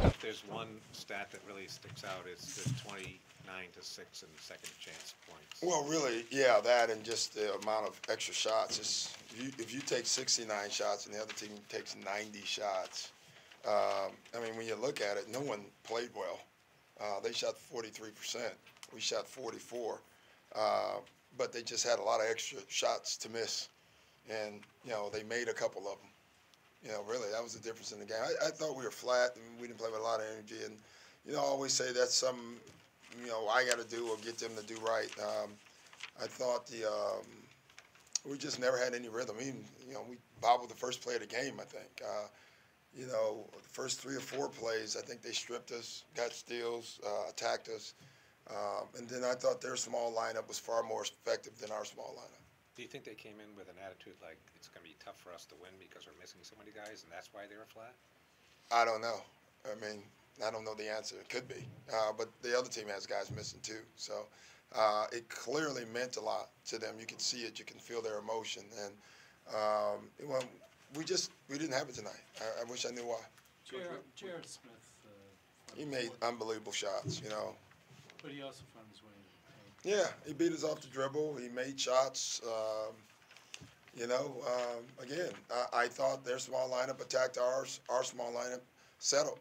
If there's one stat that really sticks out, it's the 29-6 in second chance points. Well, really, yeah, that and just the amount of extra shots. If you take 69 shots and the other team takes 90 shots, I mean, when you look at it, no one played well. They shot 43%. We shot 44%. But they just had a lot of extra shots to miss. And, they made a couple of them. Really, that was the difference in the game. I thought we were flat and we didn't play with a lot of energy. And, I always say that's something, I got to do or get them to do right. I thought we just never had any rhythm. Even, we bobbled the first play of the game, I think. The first 3 or 4 plays, I think they stripped us, got steals, attacked us. And then I thought their small lineup was far more effective than our small lineup. Do you think they came in with an attitude like it's going to be tough for us to win because we're missing so many guys, and that's why they were flat? I don't know. I mean, I don't know the answer. It could be. But the other team has guys missing too. So it clearly meant a lot to them. You can see it. You can feel their emotion. And we didn't have it tonight. I wish I knew why. Jared Smith. He made unbelievable shots, But he also found his way. Yeah, he beat us off the dribble. He made shots. Again, I thought their small lineup attacked ours. Our small lineup settled.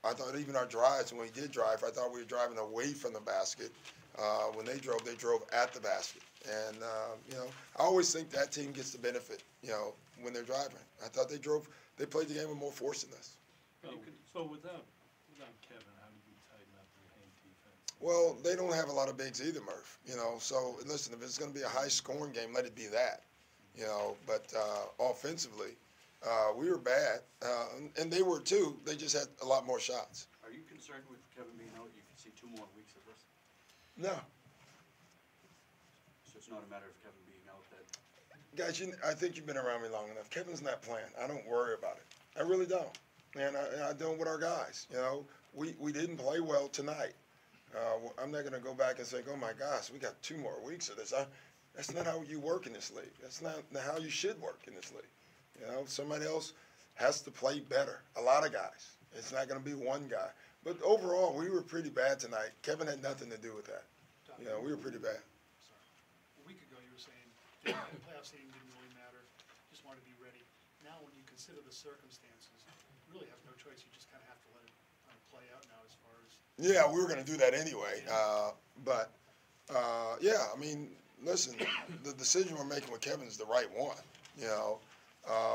I thought even our drives, when we did drive, I thought we were driving away from the basket. When they drove at the basket. And, I always think that team gets the benefit, when they're driving. I thought they played the game with more force than us. So without Kevin, how did you tighten up your hand defense? Well, they don't have a lot of bigs either, Murph. So listen, if it's going to be a high-scoring game, let it be that. But offensively, we were bad, and they were too. They just had a lot more shots. Are you concerned with Kevin being out? You can see 2 more weeks of this. No, So it's not a matter of Kevin being out that. guys, I think you've been around me long enough. Kevin's not playing. I don't worry about it. I really don't. And I don't with our guys. We didn't play well tonight. I'm not going to go back and say, oh my gosh, we got 2 more weeks of this. That's not how you work in this league. That's not how you should work in this league. Somebody else has to play better. A lot of guys. It's not going to be one guy. But overall, we were pretty bad tonight. Kevin had nothing to do with that. We were pretty bad. Sorry. A week ago, you were saying the playoff seeding didn't really matter. Just wanted to be ready. Now, when you consider the circumstances, you really have no choice. You just kind of have to let it play out now as far as. Yeah, we were going to do that anyway. Yeah, I mean, listen, the decision we're making with Kevin is the right one,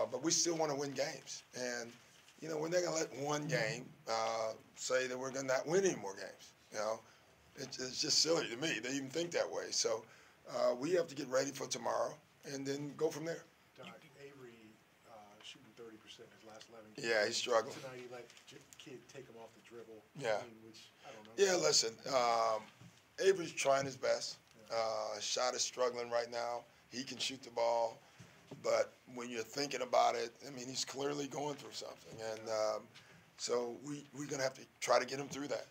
but we still want to win games. And, we're not going to let one game say that we're going to not win any more games, It's just silly to me. They even think that way. So we have to get ready for tomorrow and then go from there. Doc, Avery shooting 30% his last 11 games. Yeah, he's struggling. Tonight he let kid take him off the dribble. Yeah. Which, I don't know. Yeah, listen, Avery's trying his best. Shot is struggling right now. He can shoot the ball. But when you're thinking about it, I mean, he's clearly going through something. And so we're going to have to try to get him through that,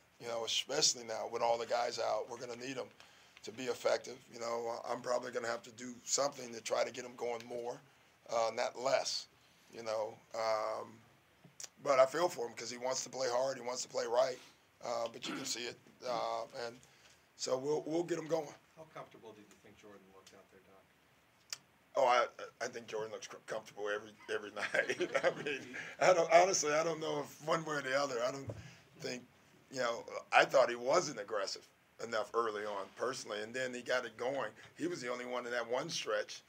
especially now with all the guys out. We're going to need them to be effective. I'm probably going to have to do something to try to get him going more, not less, But I feel for him because he wants to play hard. He wants to play right. But you can see it. And so we'll get him going. How comfortable did you think Jordan looked out there, Doc? Oh, I think Jordan looks comfortable every night. I mean, I don't know if one way or the other. I don't think, I thought he wasn't aggressive enough early on personally, and then he got it going. He was the only one in that one stretch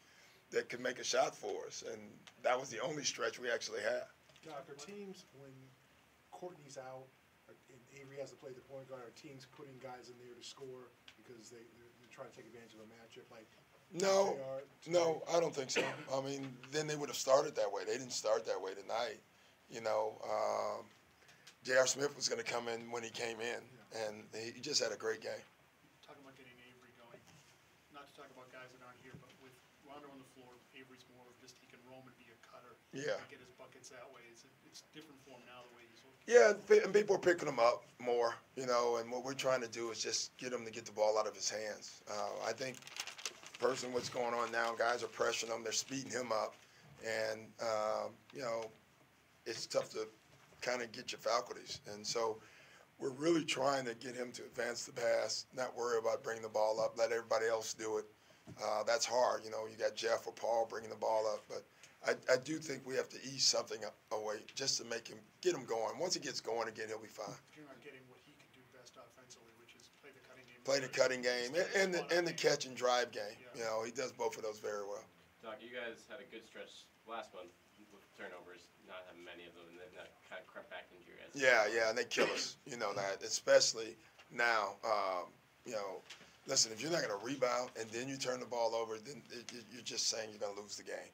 that could make a shot for us, and that was the only stretch we actually had. Doc, are teams, when Courtney's out and Avery has to play the point guard, are teams putting guys in there to score because they're trying to take advantage of a matchup like? No, I don't think so. I mean, then they would have started that way. They didn't start that way tonight. J.R. Smith was going to come in when he came in, and he just had a great game. Talking about getting Avery going, not to talk about guys that aren't here, but with Rondo on the floor, Avery's more of just he can roam and be a cutter. Yeah. Get his buckets that way. It's different for him now the way he's looking. Yeah, and people are picking him up more, and what we're trying to do is just get him to get the ball out of his hands. I think, personally, what's going on now, guys are pressuring him, they're speeding him up, and, it's tough to kind of get your faculties. And so we're really trying to get him to advance the pass, not worry about bringing the ball up, let everybody else do it. That's hard. You know, you got Jeff or Paul bringing the ball up, but I do think we have to ease something away just to make him, get him going. Once he gets going again, he'll be fine. You're not getting what he can do best offensively, which is play the cutting game. Play the cutting game and the catch and drive game. You know, he does both of those very well. Doc, you guys had a good stretch last month with turnovers, not having many of them, and then that kind of crept back into your guys. Yeah, and they kill us. You know that, especially now. You know, listen, if you're not going to rebound and then you turn the ball over, then you're just saying you're going to lose the game.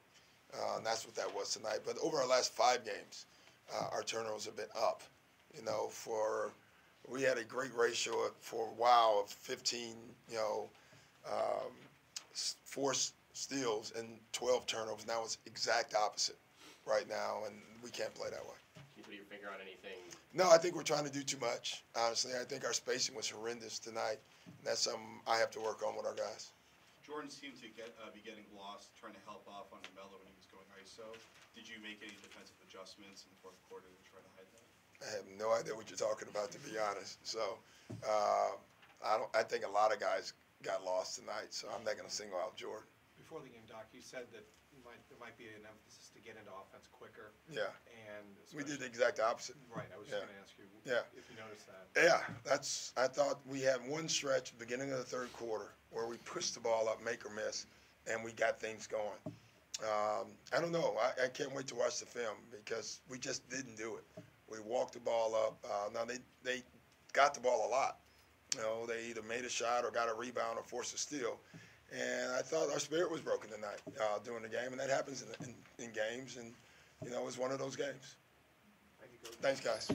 And that's what that was tonight. But over our last 5 games, our turnovers have been up. You know, we had a great ratio for a while of 15, forced steals and 12 turnovers. Now it's exact opposite right now, and we can't play that way. Can you put your finger on anything? No, I think we're trying to do too much, honestly. I think our spacing was horrendous tonight. That's something I have to work on with our guys. Jordan seemed to be getting lost, trying to help off on Melo when he was going ISO. Did you make any defensive adjustments in the fourth quarter to try to hide that? I have no idea what you're talking about, to be honest. So I think a lot of guys got lost tonight, so I'm not going to single out Jordan. Before the game, Doc, you said that there might be an emphasis to get into offense quicker. Yeah. And We did the exact opposite. Right, I was just going to ask you if you noticed that. Yeah, I thought we had one stretch at the beginning of the third quarter where we pushed the ball up, make or miss, and we got things going. I don't know. I can't wait to watch the film because we just didn't do it. We walked the ball up. Now, they got the ball a lot. You know, they either made a shot or got a rebound or forced a steal. And I thought our spirit was broken tonight during the game, and that happens in games, and, you know, it was one of those games. Thanks, guys.